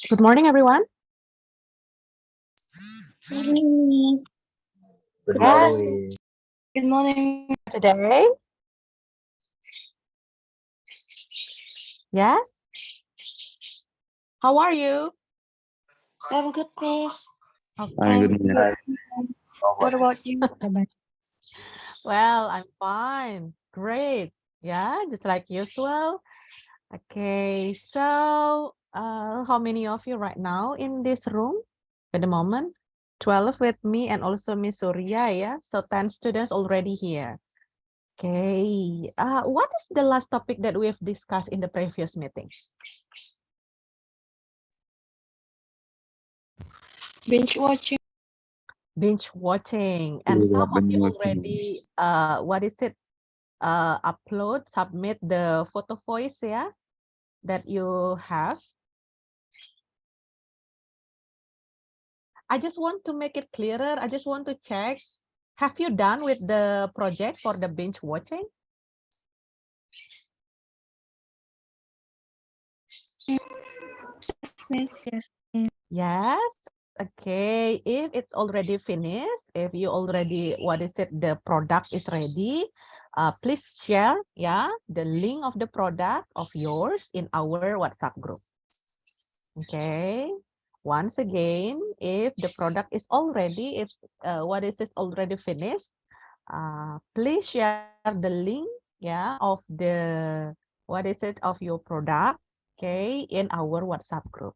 Good morning, everyone. Morning. Good Yes, morning. Good morning. today. Yes. How are you? I'm good, Miss. Hi, Okay. good morning. Good. How What about about you? Well, I'm fine. Great. Yeah, just like usual. Okay. So, how many of you right now in this room at the moment? 12 with me and also Miss Surya, yeah. So 10 students already here. Okay. What is the last topic that we've discussed in the previous meeting? Binge watching. Binge watching, and you? some What of been you watching? already what is it, submit the photo voice, yeah, that you have. I just want to make it clearer. I just want to check, have you done with the project for the binge watching? Miss. Yes. Yes. Okay, if it's already finished, if you already, what is it, the product is ready, please share, yeah, the link of the product of yours in our WhatsApp group. Okay. Once again, if the product is already, if what is it already finished, please share the link, yeah, of the, what is it, of your product, okay, in our WhatsApp group.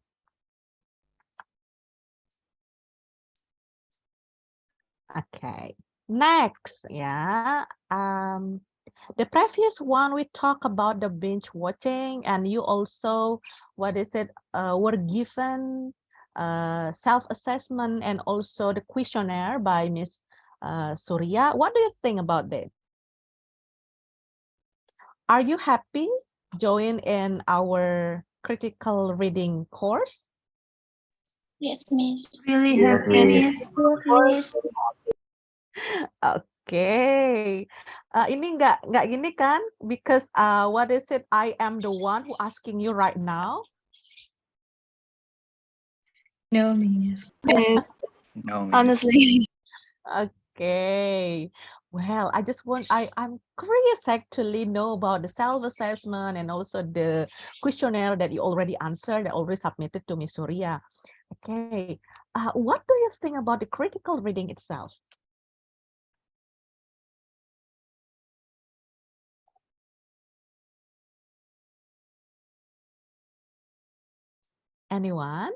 Okay. Next, yeah. The previous one we talk about the binge watching, and you also, what is it, were given self-assessment and also the questionnaire by Miss Surya. What do you think about this? Are you happy join in our critical reading course? Yes, Miss. Really Yes, happy, Miss. Miss. Yes, Miss. Oke, ini nggak gini kan? Because what is it? I am the one who asking you right now. No, Miss. Yes. No, Miss. Honestly. Okay. Well, I just want, I'm curious actually know about the self-assessment and also the questionnaire that you already answered, that already submitted to Miss Surya. Okay. What do you think about the critical reading itself? Anyone?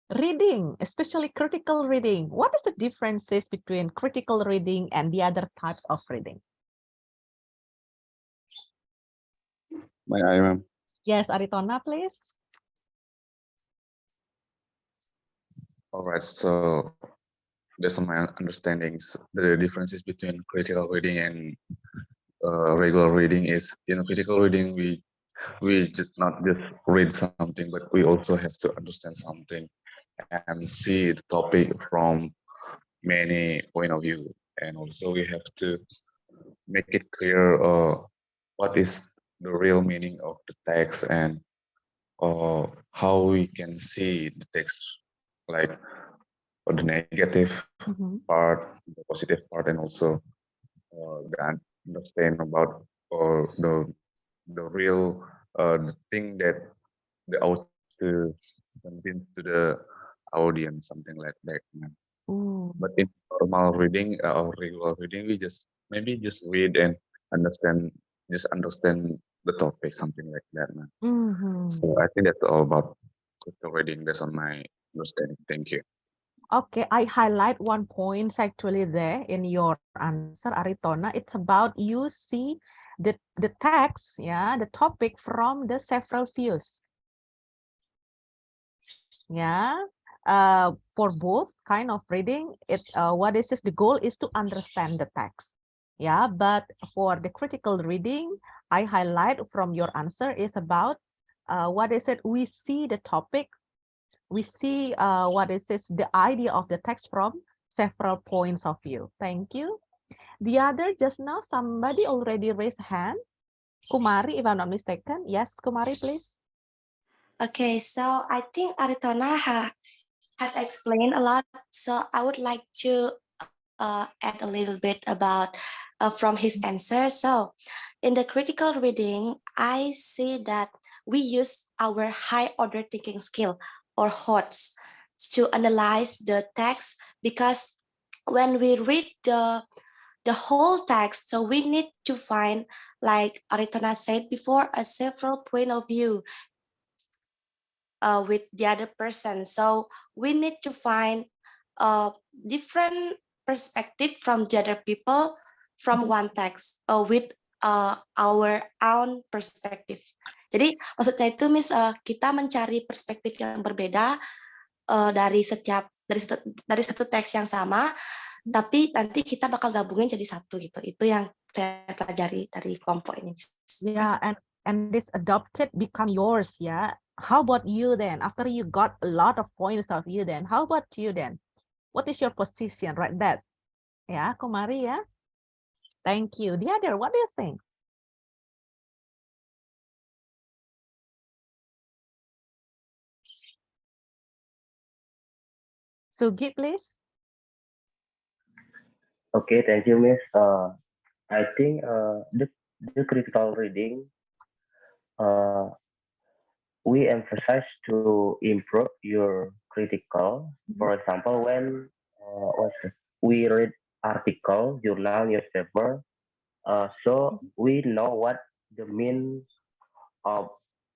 Reading, especially critical reading. What is the differences between critical reading and the other types of reading? May I, ma'am? Yes, Aritona, please. All right. So, based on my understandings, the differences between critical reading and regular reading is, critical reading we just not just read something, but we also have to understand something and see the topic from many point of view, and also we have to make it clear what is the real meaning of the text and how we can see the text, like the negative part, the positive part, and also the understand about the real the thing that the author convince to the audience, something like that. Man. But in normal reading or regular reading, we just maybe just read and understand, just understand the topic, something like that, man. So I think that's all about critical reading based on my understanding. Thank you. Okay, I highlight one point actually there in your answer, Aritona. It's about you see the text, yeah, the topic from the several views. Yeah, for both kind of reading, it what is this? The goal is to understand the text. Yeah, but for the critical reading, I highlight from your answer is about what is it? We see the topic, we see what is this? The idea of the text from several points of view. Thank you. The other just now, somebody already raised hand. Kumari, if I'm not mistaken. Yes, Kumari, please. Okay, so I think Aritona has explained a lot. So I would like to add a little bit about from his answer. So in the critical reading, I see that we use our high order thinking skill or HOTS to analyze the text, because when we read the whole text, so we need to find, like Aritona said before, a several point of view with the other person. So we need to find a different perspective from the other people from one text with our own perspective. Jadi maksudnya itu kita mencari perspektif yang berbeda dari dari satu teks yang sama, tapi nanti kita bakal gabungin jadi satu gitu. Itu yang saya pelajari dari kelompok ini. Yeah, and this adopted become yours, yeah. How about you then? After you got a lot of points of you then, how about you then? What is your position right there? Yeah, Kumari, yeah. Thank you. The other, what do you think? Sugi, please. Okay, thank you, Miss. I think the critical reading, uh, we emphasize to improve your critical. For example, when we read article, journal, newspaper, so we know what the mean of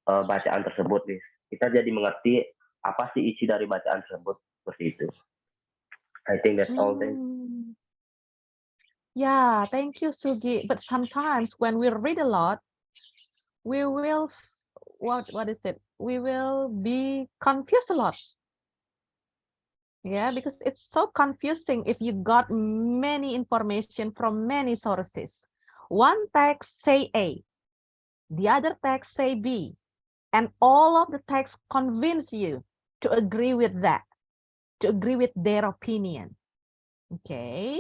bacaan tersebut, Miss. Kita jadi mengerti apa sih isi dari bacaan tersebut, seperti itu. I think that's all. Yeah, thank you, Sugi. But sometimes when we read a lot, we will, what is it? We will be confused a lot. Yeah, because it's so confusing if you got many information from many sources. One text say A, the other text say B, and all of the texts convince you to agree with that, to agree with their opinion. Okay,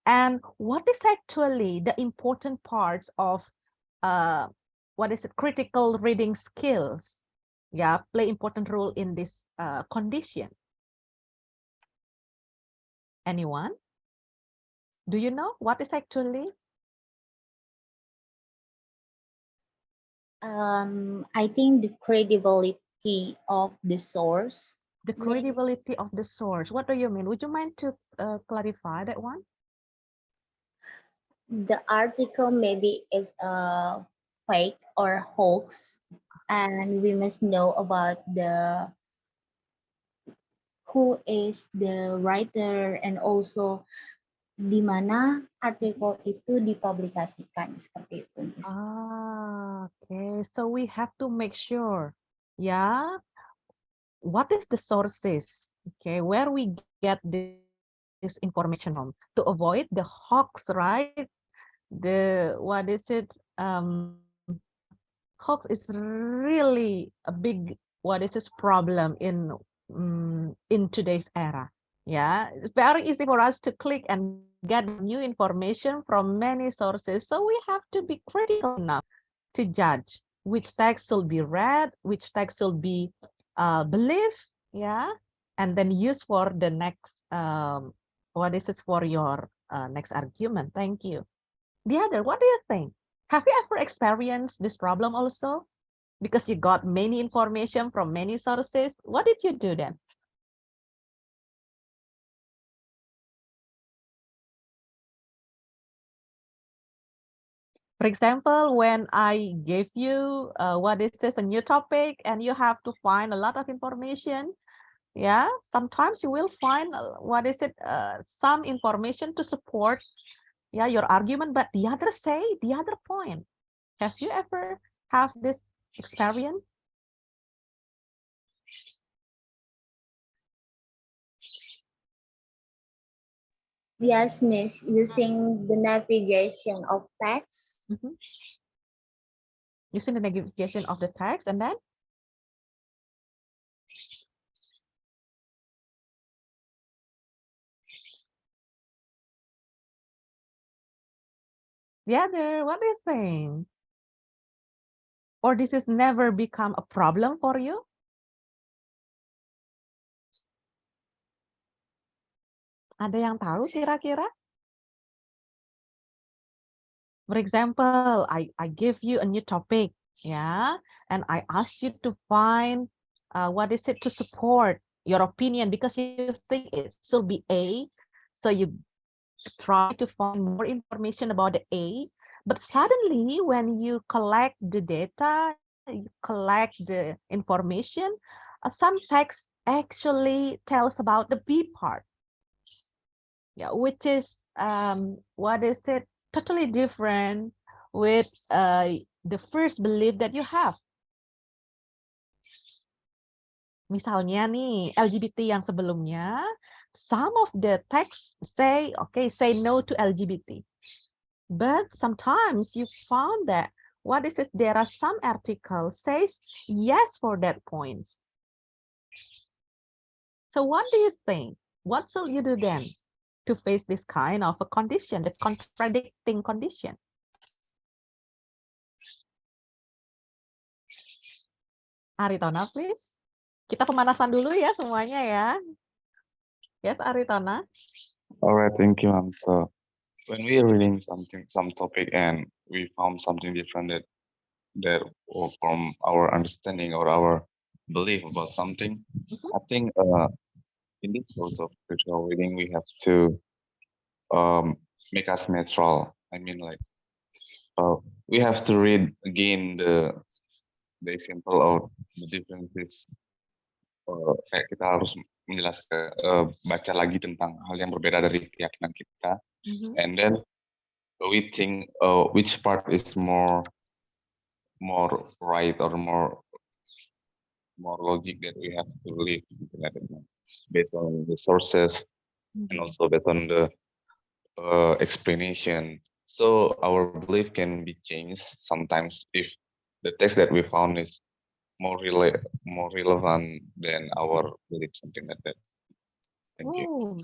and what is actually the important parts of what is it, critical reading skills? Yeah, play important role in this condition. Anyone? Do you know what is actually? I think the credibility of the source. The credibility of the source. What do you mean? Would you mind to clarify that one? The article maybe is a fake or hoax, and we must know about the who is the writer and also di mana artikel itu dipublikasikan seperti itu. Okay. So we have to make sure, yeah, what is the sources? Okay, where we get this information from to avoid the hoax, right? The what is it? Hoax is really a big what is this problem in today's era. Yeah, it's very easy for us to click and get new information from many sources. So we have to be critical enough to judge which text should be read, which text should be believed, yeah, and then use for the next what is it for your next argument. Thank you. The other, what do you think? Have you ever experienced this problem also? Because you got many information from many sources. What did you do then? For example, when I gave you what is this, a new topic, and you have to find a lot of information, yeah, sometimes you will find what is it, some information to support, yeah, your argument, but the others say the other point. Have you ever have this experience? Yes, Miss, using the navigation of text. Using the navigation of the text, and then the other, what do you think? Or this has never become a problem for you? Ada yang tahu kira-kira? For example, I give you a new topic, yeah, and I ask you to find what is it to support your opinion because you think it should be A, so you try to find more information about the A, but suddenly when you collect the data, you collect the information, some text actually tells about the B part, yeah, which is what is it? Totally different with the first belief that you have. Misalnya nih, LGBT yang sebelumnya, some of the text say, okay, say no to LGBT. But sometimes you found that what is it? There are some articles says yes for that point. So what do you think? What should you do then to face this kind of a condition, the contradicting condition? Aritona, please. Kita pemanasan dulu ya semuanya ya. Yes, Aritona. All right, thank you, ma'am. So when we are reading some topic and we found something different that or from our understanding or our belief about something, I think in this sort of spiritual reading we have to make us neutral. I mean, like we have to read again the example of the differences. Kayak kita harus menjelaskan, baca lagi tentang hal yang berbeda dari keyakinan kita, and then we think which part is more right or more logic that we have to believe, like that, based on the sources and also based on the explanation. So our belief can be changed sometimes if the text that we found is more relevant than our belief, something like that. Thank you.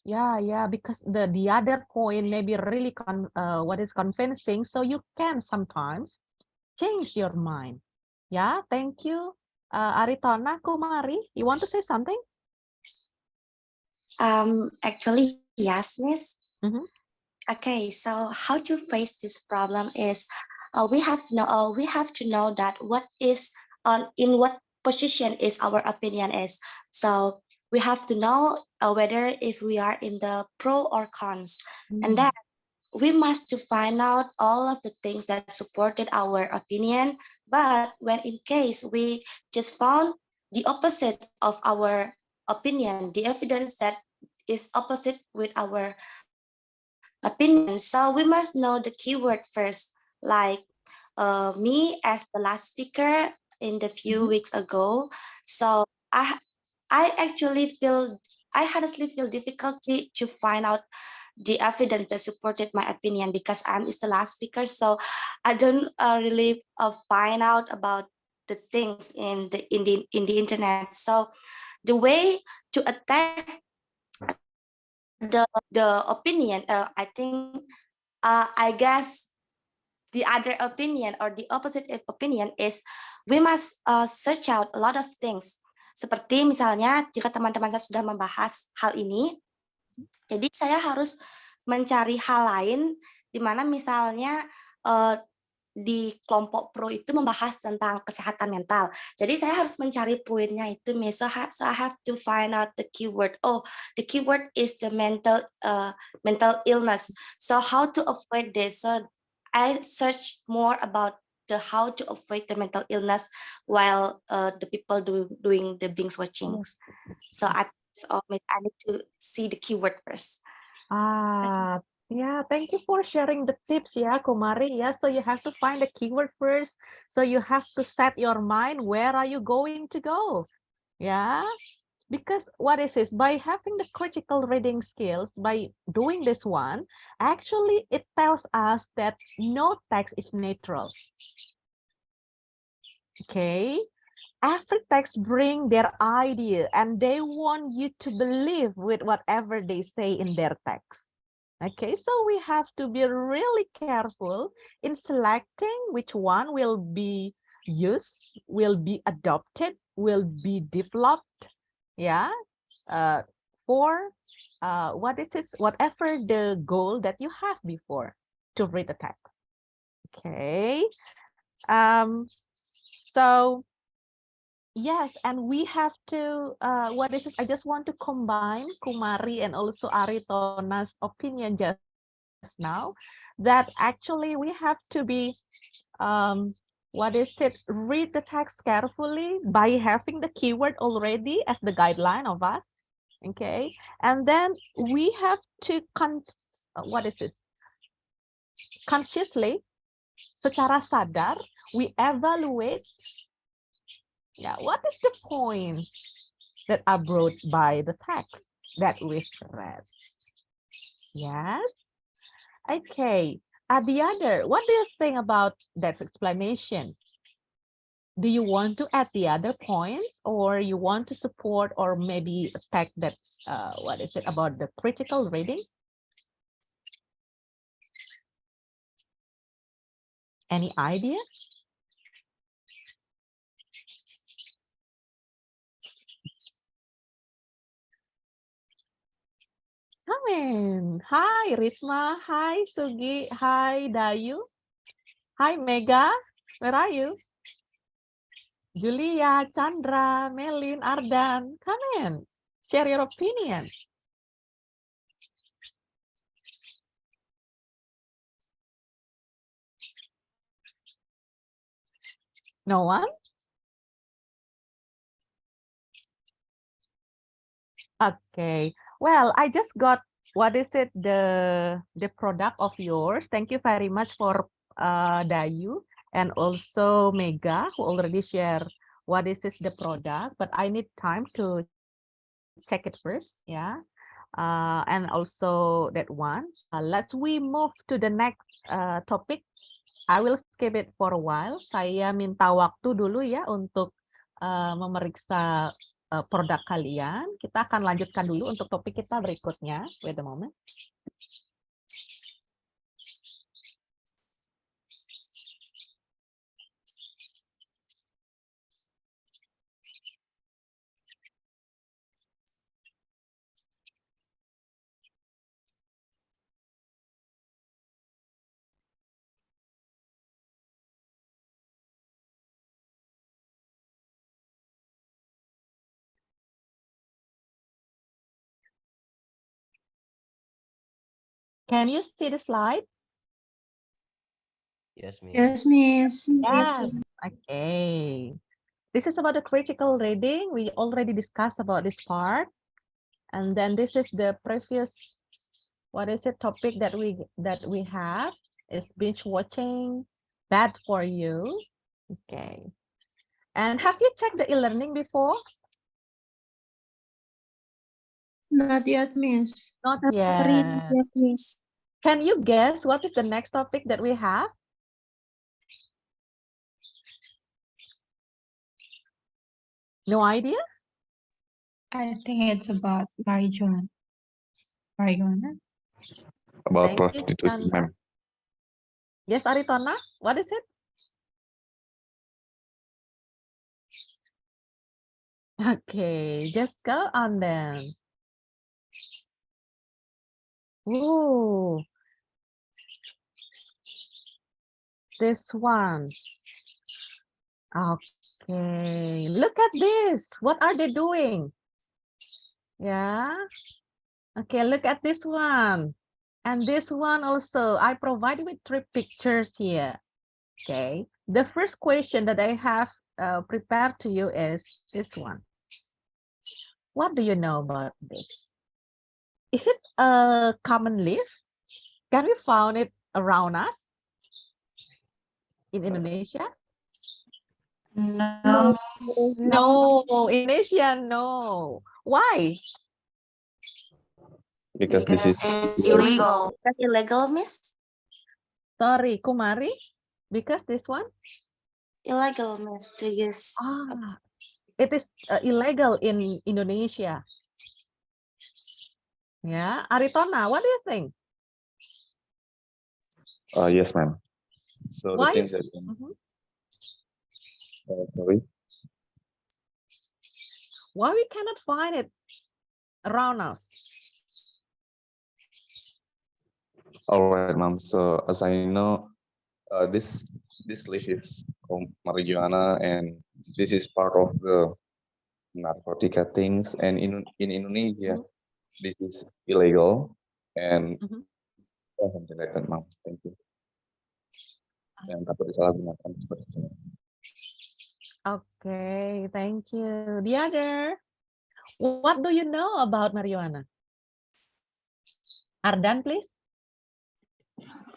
Yeah, because the other point may be really what is convincing, so you can sometimes change your mind. Yeah, thank you. Aritona, Kumari, you want to say something? Actually, yes, Miss. Mhm. Okay, so how to face this problem is we have to know that what is in what position is our opinion is. So we have to know whether if we are in the pro or cons, and then we must to find out all of the things that supported our opinion. But when in case we just found the opposite of our opinion, the evidence that is opposite with our opinion, so we must know the keyword first. Like me as the last speaker in the few weeks ago, so I honestly feel difficulty to find out the evidence that supported my opinion because I'm is the last speaker, so I don't really find out about the things in the internet. So the way to attack the opinion, I think I guess the other opinion or the opposite opinion is we must search out a lot of things. Seperti misalnya jika teman-teman saya sudah membahas hal ini, jadi saya harus mencari hal lain di mana misalnya di kelompok pro itu membahas tentang kesehatan mental. Jadi saya harus mencari poinnya itu. So I have to find out the keyword. Oh, the keyword is the mental illness. So how to avoid this? So I search more about the how to avoid the mental illness while the people doing the binge watching. So I need to see the keyword first. Yeah, thank you for sharing the tips, yeah, Kumari. Yeah, so you have to find the keyword first. So you have to set your mind, where are you going to go? Yeah, because what is this? By having the critical reading skills, by doing this one, actually it tells us that no text is neutral. Okay, every text bring their idea and they want you to believe with whatever they say in their text. Okay, so we have to be really careful in selecting which one will be used, will be adopted, will be developed, yeah, for what is it, whatever the goal that you have before to read the text. Okay. So yes, and we have to, what is it? I just want to combine Kumari and also Aritona's opinion just now, that actually we have to be, what is it? Read the text carefully by having the keyword already as the guideline of us. Okay. And then we have to, what is this? Consciously, secara sadar, we evaluate, yeah, what is the point that are brought by the text that we've read. Yes. Okay. The other, what do you think about that explanation? Do you want to add the other points, or you want to support, or maybe a text that's, what is it, about the critical reading? Any idea? Come in. Hi, Risma. Hi, Sugi. Hi, Dayu. Hi, Mega. Where are you? Julia, Chandra, Melin, Ardan. Come in. Share your opinion. No one? Okay. Well, I just got, what is it, the product of yours. Thank you very much for Dayu and also Mega, who already share what is this the product, but I need time to check it first, yeah. And also that one. Let's we move to the next topic. I will skip it for a while. Saya minta waktu dulu ya untuk memeriksa produk kalian. Kita akan lanjutkan dulu untuk topik kita berikutnya. Wait a moment. Can you see the slide? Yes, Miss. Yes, Miss. Yes. Okay. This is about the critical reading. We already discussed about this part. And then this is the previous, what is it, topic that we have is binge watching, bad for you. Okay. And have you checked the e-learning before? Not yet, Miss. Not Read yet. yet, Miss. Can you guess what is the next topic that we have? No idea? I think it's about marijuana. Marijuana? About Thank you, prostitution, Chandra. ma'am. Yes, Aritona, what is it? Okay, just go on then. Ooh, this one. Okay, look at this. What are they doing? Yeah. Okay, look at this one. And this one also. I provided with 3 pictures here. Okay. The first question that I have prepared to you is this one. What do you know about this? Is it a common leaf? Can we find it around us in Indonesia? No. No, Indonesia, no. Why? Because this is it's illegal. That's illegal, Miss. Sorry, Kumari. Because this one? Illegal, Miss, to use. Ah, it is illegal in Indonesia. Yeah, Aritona, what do you think? yes, ma'am. So Why? the things that Mhm. sorry. Why we cannot find it around us? All right, ma'am. So as I know, this leaf is marijuana, and this is part of the narcotica things. And in Indonesia, Mhm. this is illegal, and Mhm. something like that, ma'am. Thank you. Yang dapat disalahgunakan seperti itu. Okay, thank you. The other, what do you know about marijuana? Ardan, please.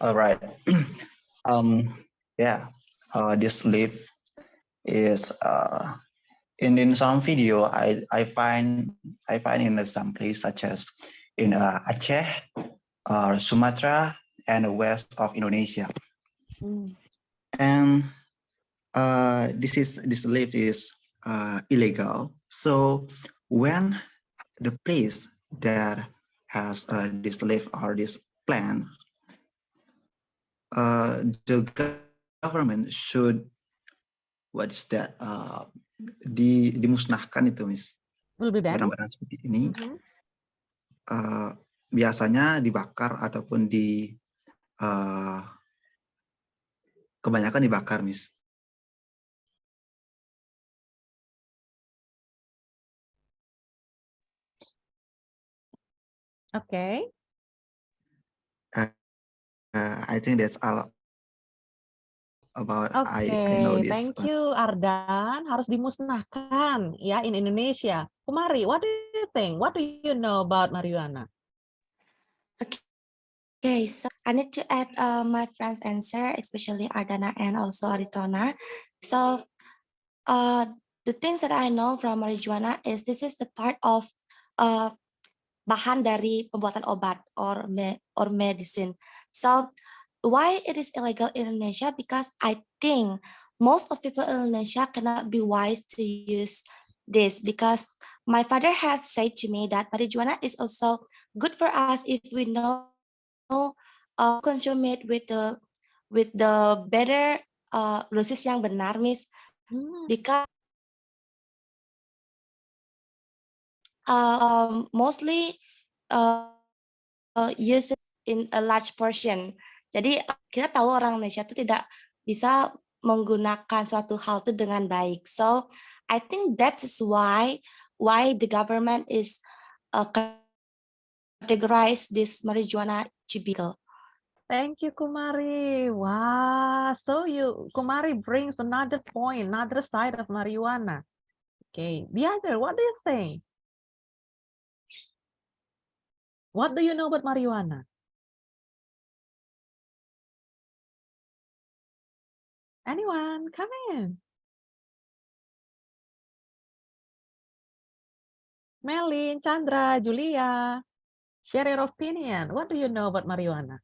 All right. um, yeah. This leaf is in some video I find in some place such as in Aceh or Sumatra and the west of Indonesia. Mm. And this leaf is illegal. So when the place that has this leaf or this plant, the government should what is that dimusnahkan itu, Miss. Will be banned. Barang-barang seperti ini Mhm. biasanya dibakar ataupun uh, kebanyakan dibakar, Miss. Okay. I think that's all about I know Okay, this. thank you Ardan. Harus dimusnahkan ya in Indonesia. Kumari, what do you think? What do you know about marijuana? Okay, so I need to add my friend's answer, especially Ardana and also Aritona. So the things that I know from marijuana is this is the part of bahan dari pembuatan obat or medicine. So why it is illegal in Indonesia? Because I think most of people in Indonesia cannot be wise to use this, because my father have said to me that marijuana is also good for us if we know consume it with the better dosis yang benar, Miss. Because mostly use it in a large portion. Jadi kita tahu orang Indonesia itu tidak bisa menggunakan suatu hal itu dengan baik. So I think that's why the government is categorize this marijuana to be legal. Thank you, Kumari. Wow, so Kumari brings another point, another side of marijuana. Okay, the other, what do you think? What do you know about marijuana? Anyone, come in. Melin, Chandra, Julia, share your opinion. What do you know about marijuana?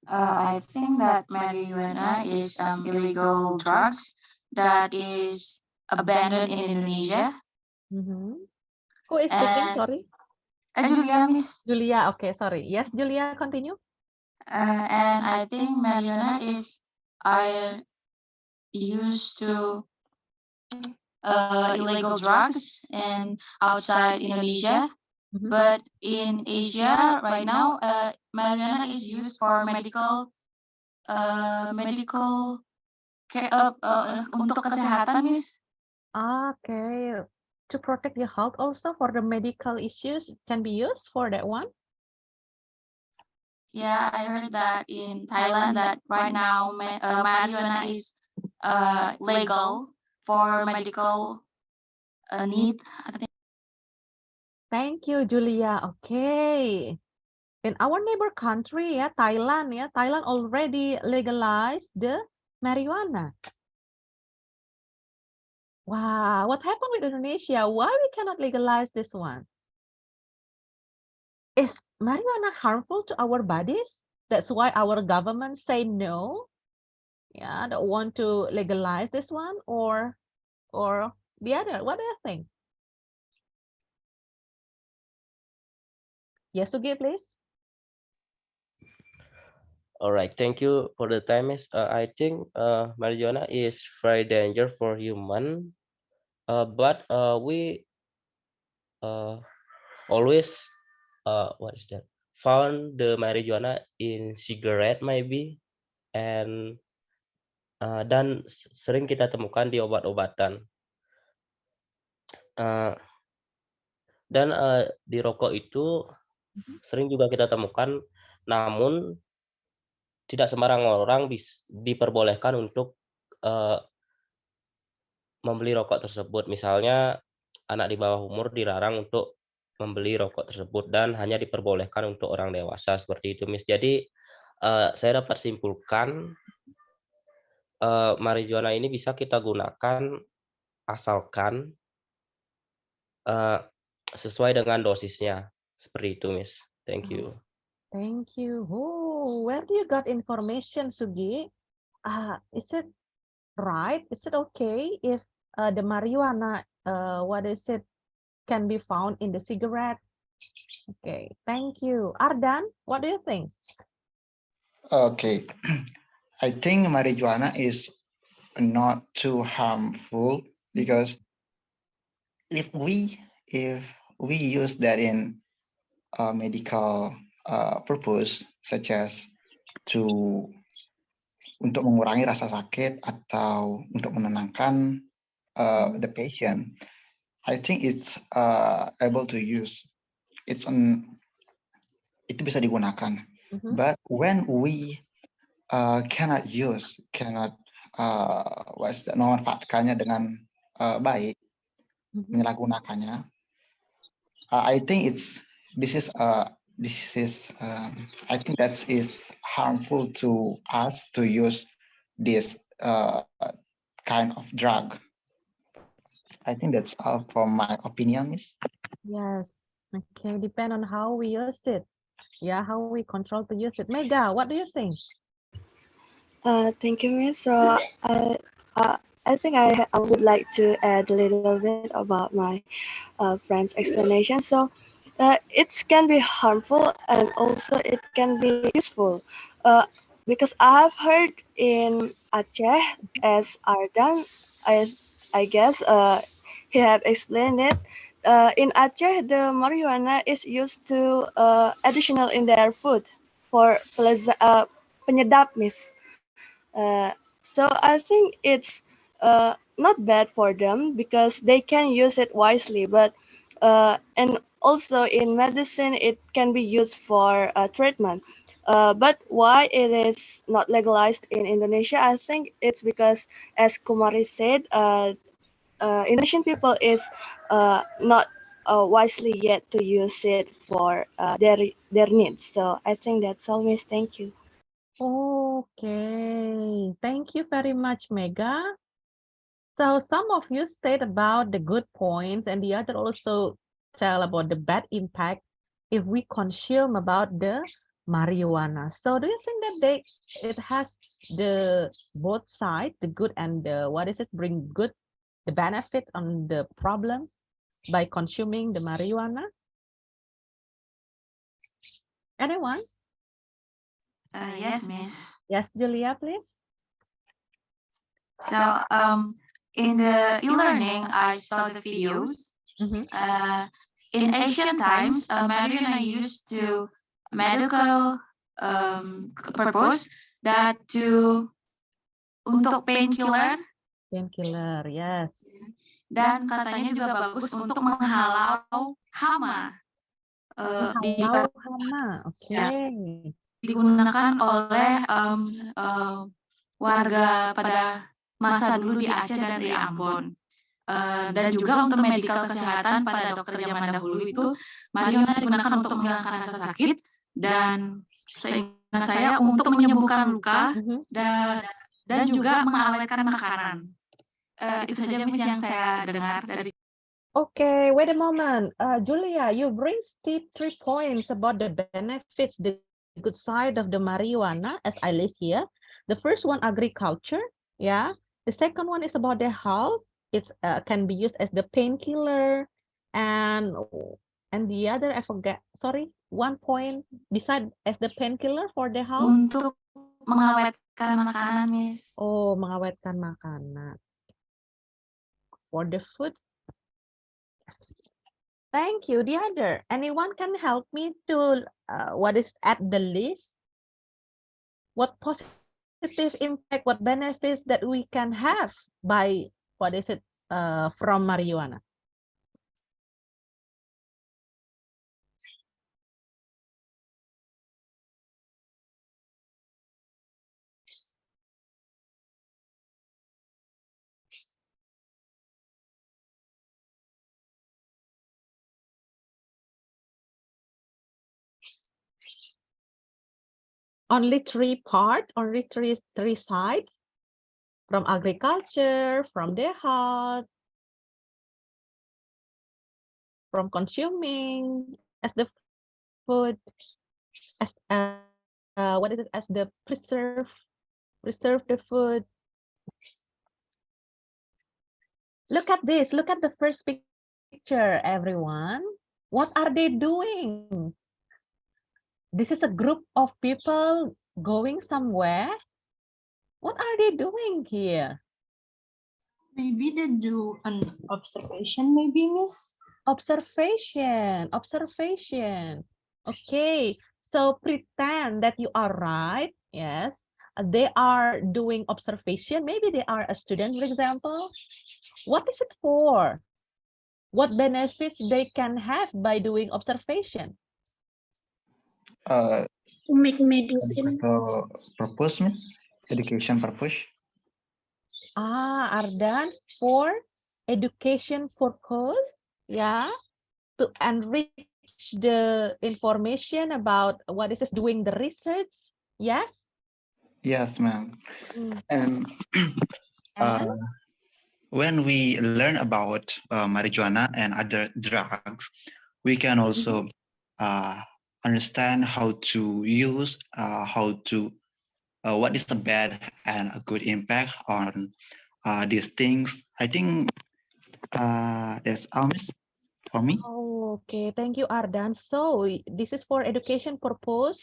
I think that marijuana is illegal drugs that is abandoned in Indonesia. Who is speaking? And Sorry. Julia, Miss. Julia. Okay, sorry. Yes, Julia, continue. And I think marijuana is used to illegal drugs and outside Indonesia. But in Asia right now, marijuana is used for medical care untuk kesehatan, Miss. Okay. To protect your health also for the medical issues can be used for that one? Yeah, I heard that in Thailand that right now marijuana is legal for medical need. I think. Thank you, Julia. Okay. In our neighbor country, Thailand already legalized the marijuana. Wow, what happened with Indonesia? Why we cannot legalize this one? Is marijuana harmful to our bodies? That's why our government say no. Yeah, don't want to legalize this one or the other. What do you think? Yes, Sugi, please. All right, thank you for the time. I think marijuana is very dangerous for human, but we always what is that? found the marijuana in cigarette maybe, and dan sering kita temukan di obat-obatan. Dan di rokok itu sering juga kita temukan, namun tidak sembarang orang diperbolehkan untuk membeli rokok tersebut. Misalnya anak di bawah umur dilarang untuk membeli rokok tersebut dan hanya diperbolehkan untuk orang dewasa seperti itu, Miss. Jadi saya dapat simpulkan marijuana ini bisa kita gunakan asalkan sesuai dengan dosisnya. Seperti itu, Miss. Thank you. Thank you. Oh, where do you got information, Sugi? Is it right? Is it okay if the marijuana, what is it, can be found in the cigarette? Okay, thank you. Ardan, what do you think? Okay, I think marijuana is not too harmful because if we use that in medical purpose, such as untuk mengurangi rasa sakit atau untuk menenangkan the patient, I think it's able to use. Itu bisa digunakan. But when we cannot memanfaatkannya dengan baik, menyalahgunakannya, I think I think that is harmful to us to use this kind of drug. I think that's all from my opinion, Miss. Yes. Okay, depend on how we use it. Yeah, how we control to use it. Mega, what do you think? Thank you, Miss. So I think I would like to add a little bit about my friend's explanation. So it can be harmful and also it can be useful. Because I have heard in Aceh, as Ardan, I guess he have explained it. In Aceh, the marijuana is used to additional in their food for penyedap, Miss. So I think it's not bad for them because they can use it wisely. But and also in medicine, it can be used for treatment. But why it is not legalized in Indonesia? I think it's because, as Kumari said, Indonesian people is not wisely yet to use it for their needs. So I think that's all, Miss. Thank you. Okay, thank you very much, Mega. So some of you said about the good points and the other also tell about the bad impact if we consume about the marijuana. So do you think that it has the both sides, the good and the, what is it, bring good, the benefits on the problems by consuming the marijuana? Anyone? Yes, Miss. Yes, Julia, please. So in the e-learning, I saw the videos. In ancient times, marijuana used to medical purpose that untuk painkiller. Painkiller, yes. Dan katanya juga bagus untuk menghalau hama. Menghalau hama, oke. Ya, digunakan oleh warga pada masa dulu di Aceh dan di Ambon. Dan juga untuk medikal kesehatan pada dokter zaman dahulu itu marijuana digunakan untuk menghilangkan rasa sakit dan seingat saya untuk menyembuhkan luka dan juga mengawetkan makanan. Itu saja Miss yang saya dengar dari. Okay, wait a moment. Julia, you bring 3 points about the benefits, the good side of the marijuana, as I list here. The first one, agriculture, yeah. The second one is about the health. It can be used as the painkiller, and the other, I forget. Sorry, 1 point beside as the painkiller for the health. Untuk mengawetkan makanan, Miss. Oh, mengawetkan makanan. For the food. Thank you. The other, anyone can help me to what is at the list? What positive impact, what benefits that we can have by what is it from marijuana? Only three parts, only three sides from agriculture, from the health, from consuming as the food, as what is it as the preserve the food. Look at this. Look at the first picture, everyone. What are they doing? This is a group of people going somewhere. What are they doing here? Maybe they do an observation, maybe, Miss? Observation. Okay, so pretend that you are right. Yes, they are doing observation. Maybe they are a student, for example. What is it for? What benefits they can have by doing observation? Uh, To make medicine. purpose, Miss? Education purpose. Ardan, for education purpose, yeah, to enrich the information about what is doing the research. Yes. Yes, ma'am. Mm. And And when we learn about marijuana and other drugs, we can also understand how to use, what is the bad and a good impact on these things. I think that's all, Miss, for me. Oh, okay, thank you, Ardan. So this is for education purpose.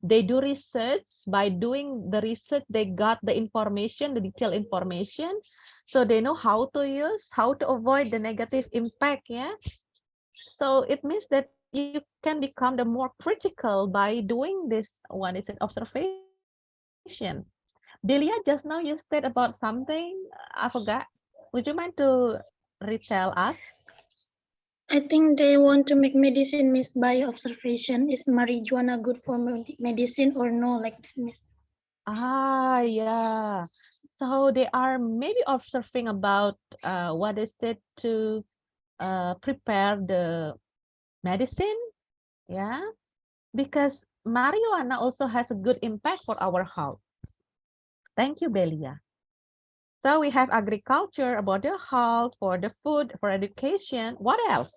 They do research. By doing the research, they got the information, the detailed information. So they know how to use, how to avoid the negative impact, yeah? So it means that you can become the more critical by doing this one is an observation. Delia, just now you said about something, I forgot. Would you mind to retell us? I think they want to make medicine, Miss, by observation. Is marijuana good for medicine or no, like that, Miss? Yeah. So they are maybe observing about what is it to prepare the medicine, yeah? Because marijuana also has a good impact for our health. Thank you, Belia. So we have agriculture about the health, for the food, for education. What else?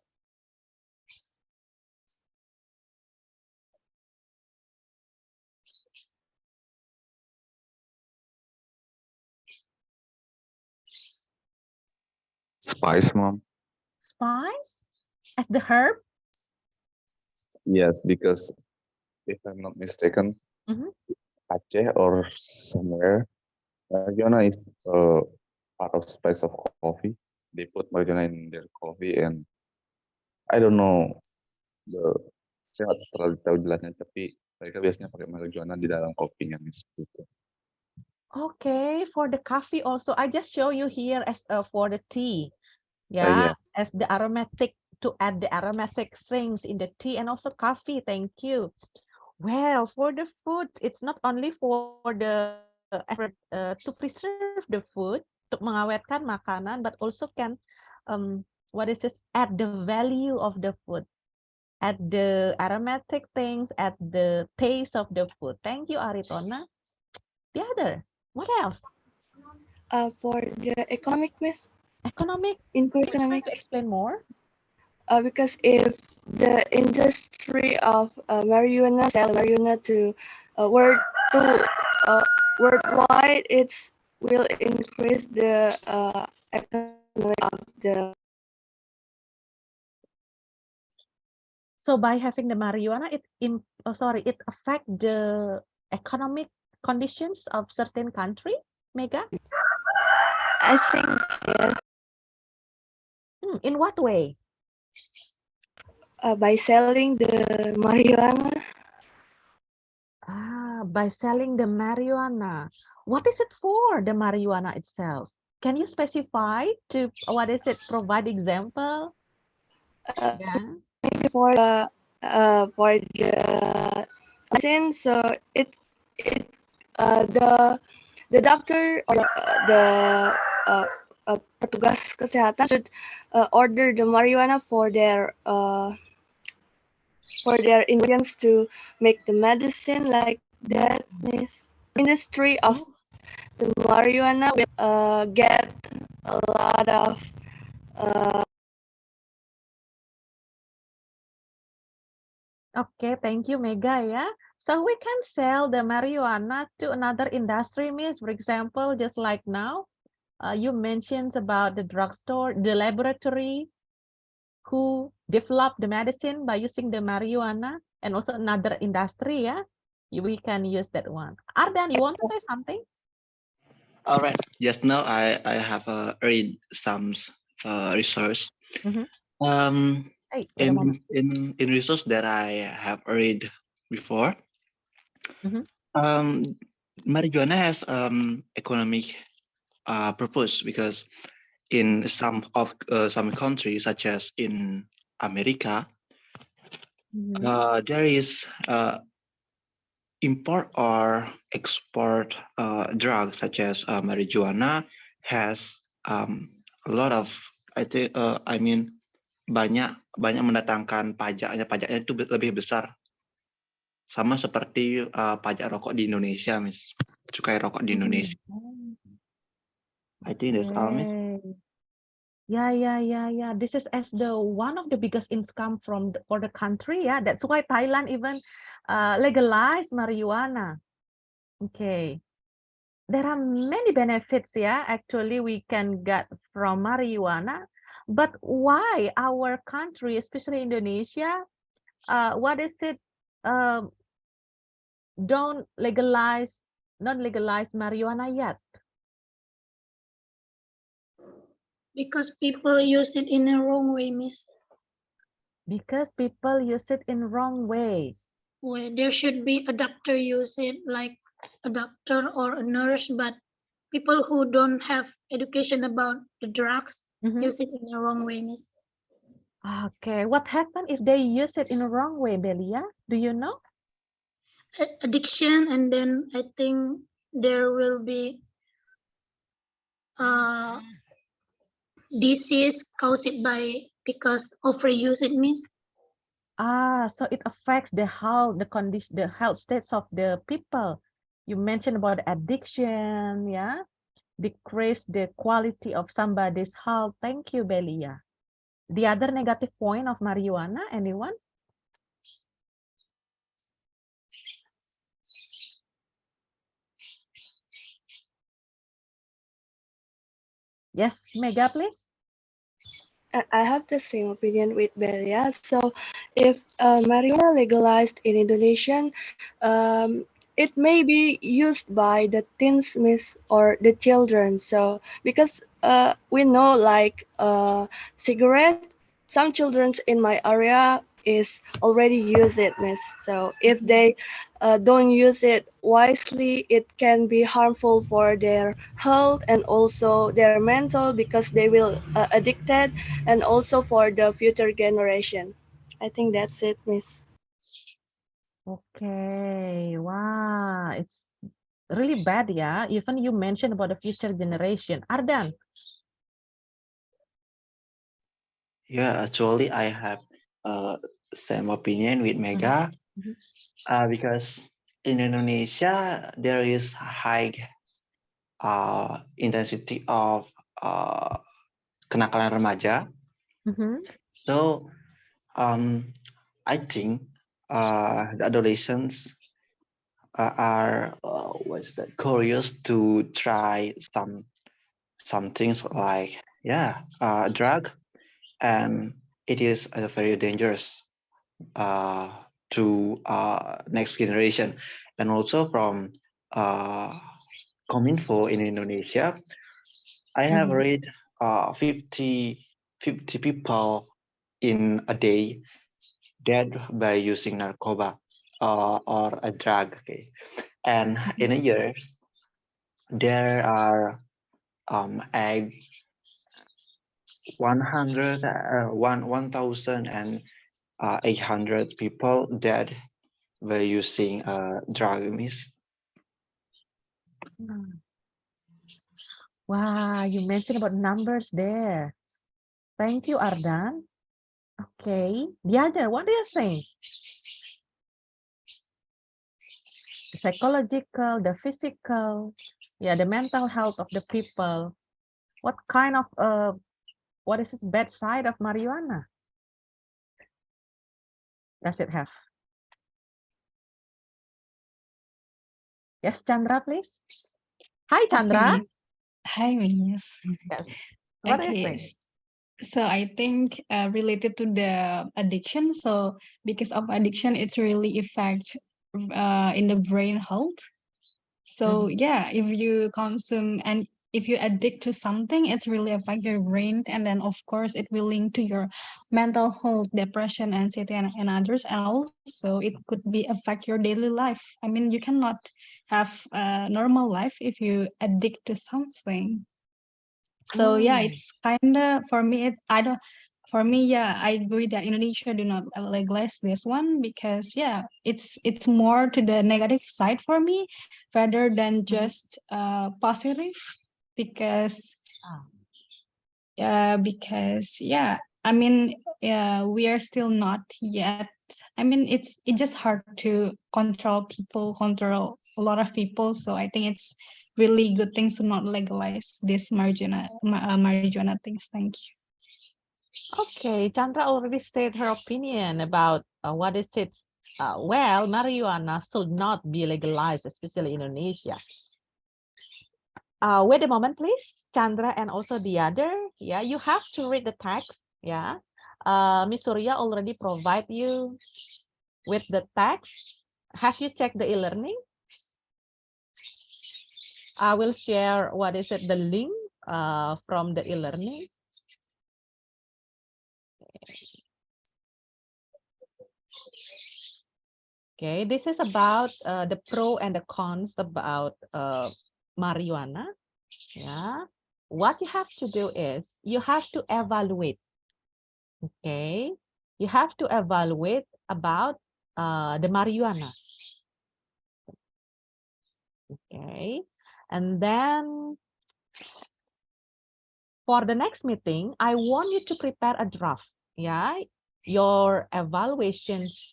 Spice, mom. Spice as the herb? Yes, because if I'm not mistaken, Mhm. Aceh or somewhere, marijuana is part of spice of coffee. They put marijuana in their coffee, and I don't know the saya nggak terlalu tahu jelasnya, tapi mereka biasanya pakai marijuana di dalam kopinya, Miss, gitu. Okay, for the coffee also, I just show you here as for the tea. Yeah. Yeah, as the aromatic, to add the aromatic things in the tea and also coffee. Thank you. Well, for the food, it's not only for the effort to preserve the food, untuk mengawetkan makanan, but also can what is this? Add the value of the food, add the aromatic things, add the taste of the food. Thank you, Aritona. The other, what else? For the economic, Miss, Economic. include Would you mind economic. to explain more? Because if the industry of marijuana sell marijuana to world to worldwide, it will increase the economy of the. So by having the marijuana, it affect the economic conditions of certain country, Mega? I think yes. In what way? by selling the marijuana. By selling the marijuana. What is it for, the marijuana itself? Can you specify to what is it? Provide example. Yeah. For the medicine, so the doctor or the uh, petugas kesehatan should order the marijuana for their ingredients to make the medicine like that. Miss, industry of the marijuana will get a lot of Okay, thank you, Mega. Yeah. So we can sell the marijuana to another industry, Miss. For example, just like now, you mentioned about the drugstore, the laboratory who developed the medicine by using the marijuana, and also another industry. Yeah, we can use that one. Ardan, you want to say something? All right. Just now, I have read some research. Mhm. Hey, wait a In moment. in research that I have read before, Mhm. marijuana has economic purpose because in some countries, such as in America, there is import or export drugs such as marijuana has a lot of I mean banyak mendatangkan pajaknya itu lebih besar sama seperti pajak rokok di Indonesia, Miss. Cukai rokok di Indonesia. I think that's all, Miss. Yeah. This is as the one of the biggest income for the country. Yeah, that's why Thailand even legalized marijuana. Okay, there are many benefits. Yeah, actually we can get from marijuana, but why our country, especially Indonesia, what is it? Don't legalize, not legalize marijuana yet. Because people use it in a wrong way, Miss. Because people use it in wrong way. Where there should be a doctor use it, like a doctor or a nurse, but people who don't have education about the drugs use it in a wrong way, Miss. Okay, what happened if they use it in a wrong way, Belia? Do you know? Addiction, and then I think there will be disease caused by because overuse it, Miss. So it affects the health, the condition, the health states of the people. You mentioned about addiction, yeah, decrease the quality of somebody's health. Thank you, Belia. The other negative point of marijuana, anyone? Yes, Mega, please. I have the same opinion with Belia. So, if marijuana legalized in Indonesia, it may be used by the teens, miss, or the children. So, because we know, like cigarette, some children in my area is already use it, miss. So, if they don't use it wisely, it can be harmful for their health and also their mental because they will addicted, and also for the future generation. I think that's it, Miss. Okay, wow, it's really bad, yeah. Even you mentioned about the future generation. Ardan. Yeah, actually, I have same opinion with Mega because in Indonesia there is high intensity of kenakalan remaja. So I think the adolescents are what's that curious to try some things like drug, and it is very dangerous to next generation, and also from Kominfo in Indonesia. I have read 50 people in a day dead by using narcoba or a drug. Okay, and in a year there are 1,800 people dead by using drug, Miss. Wow, you mentioned about numbers there. Thank you, Ardan. Okay, the other, what do you think? The psychological, the physical, yeah, the mental health of the people. What kind of, what is the bad side of marijuana? Does it have? Yes, Chandra, please. Hi, Chandra. Okay. Hi, Miss. Yes. What do you Okay. think? So I think related to the addiction, so because of addiction, it's really affect in the brain health. So yeah, if you consume and if you addict to something, it's really affect your brain, and then of course it will link to your mental health, depression, anxiety, and others. And also it could be affect your daily life. I mean, you cannot have a normal life if you addict to something. So yeah, it's kind of for me. I don't. For me, yeah, I agree that Indonesia do not legalize this one because yeah, it's more to the negative side for me rather than just positive because yeah, I mean we are still not yet. I mean it's just hard to control people, control a lot of people. So I think it's really good things to not legalize this marijuana things. Thank you. Okay, Chandra already stated her opinion about what is it. Well, marijuana should not be legalized, especially in Indonesia. Wait a moment, please, Chandra, and also the other. Yeah, you have to read the text. Yeah, Miss Surya already provide you with the text. Have you checked the e-learning? I will share what is it, the link from the e-learning. Okay, this is about the pro and the cons about marijuana. Yeah, what you have to do is you have to evaluate. Okay, you have to evaluate about the marijuana. Okay, and then for the next meeting, I want you to prepare a draft. Yeah, your evaluations.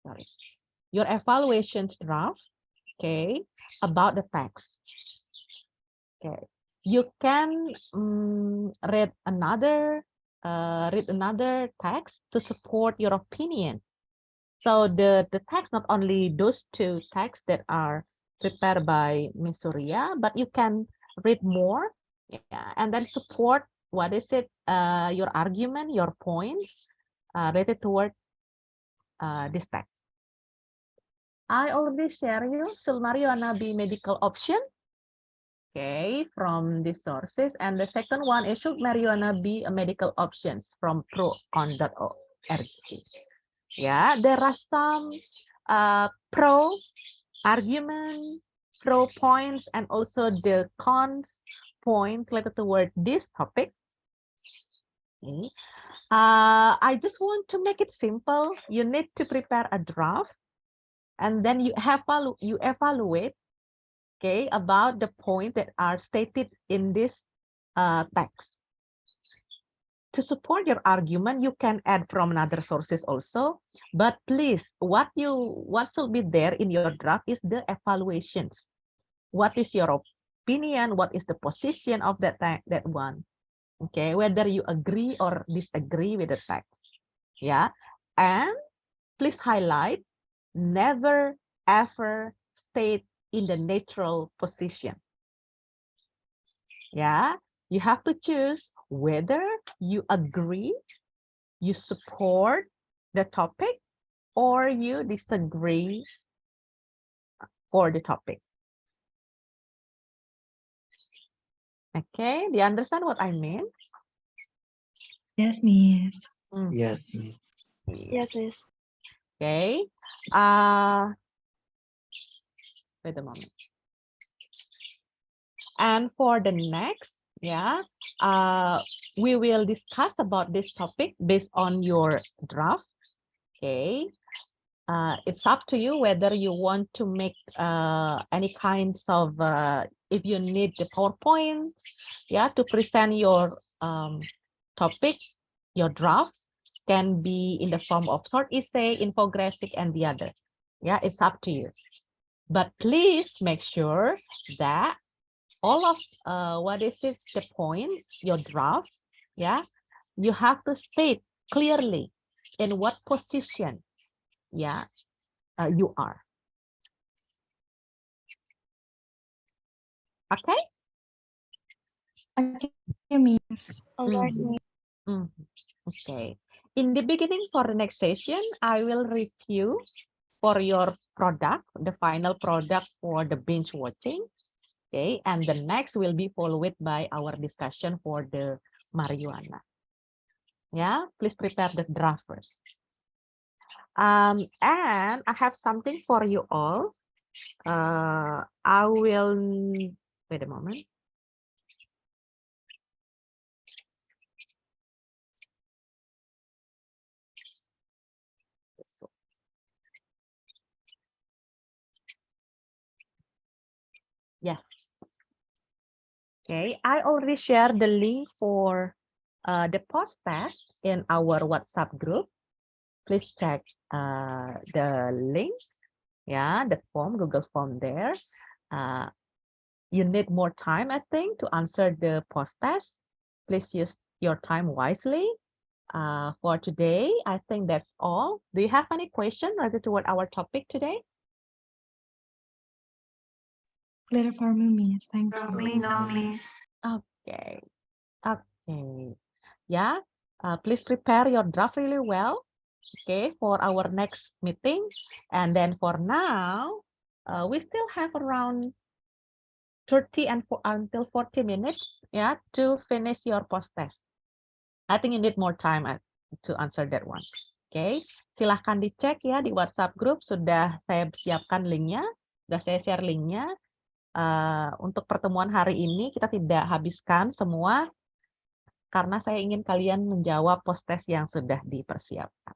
Sorry, your evaluations draft. Okay, about the text. Okay, you can read another text to support your opinion. So the text, not only those two texts that are prepared by Ms. Surya, but you can read more, yeah, and then support what is it, your argument, your points related toward this text. I already share you, should marijuana be medical option? Okay, from these sources. And the second one is, should marijuana be a medical options from proon.org. Yeah, there are some pro argument, pro points, and also the cons points related toward this topic. Okay. I just want to make it simple. You need to prepare a draft, and then you evaluate, okay, about the point that are stated in this text. To support your argument, you can add from another sources also, but please, what should be there in your draft is the evaluations. What is your opinion? What is the position of that one? Okay, whether you agree or disagree with the text. Yeah, and please highlight, never ever state in the neutral position. Yeah, you have to choose whether you agree, you support the topic, or you disagree for the topic. Okay, do you understand what I mean? Yes, Miss. Yes, Miss. Yes, Miss. Okay. Wait a moment. And for the next, we will discuss about this topic based on your draft. Okay. It's up to you whether you want to make any kinds of, if you need the PowerPoint, to present your topic, your draft can be in the form of short essay, infographic, and the other. Yeah, it's up to you. But please make sure that all of the point, your draft, you have to state clearly in what position, you are. Okay? Okay, Miss. All right, Miss. Okay. In the beginning for the next session, I will review for your product, the final product for the binge watching. Okay, and the next will be followed by our discussion for the marijuana. Yeah, please prepare the draft first. And I have something for you all. I will, wait a moment. Yes. Okay, I already shared the link for the post test in our WhatsApp group. Please check the link, the form, Google form there. You need more time, I think, to answer the post test. Please use your time wisely. For today, I think that's all. Do you have any question related to our topic today? Clear for me, Miss. Thank you. Me, no, Miss. Okay. Okay. Yeah. Please prepare your draft really well. Okay, for our next meeting. And then for now, we still have around 30 until 40 minutes, to finish your post test. I think you need more time to answer that one. Okay, silahkan dicek ya di WhatsApp group, sudah saya siapkan linknya, sudah saya share linknya. Untuk pertemuan hari ini kita tidak habiskan semua karena saya ingin kalian menjawab post test yang sudah dipersiapkan.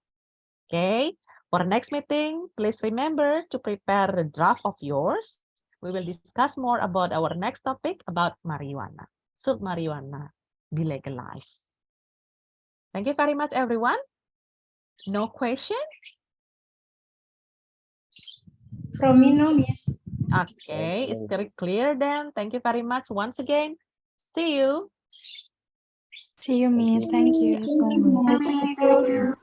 Okay, for the next meeting, please remember to prepare the draft of yours. We will discuss more about our next topic about marijuana. Should marijuana be legalized? Thank you very much, everyone. No question? From me, no, Miss. Okay, it's very clear then. Thank you very much once again. See you. See you, Miss. Thank you so much. Thank you.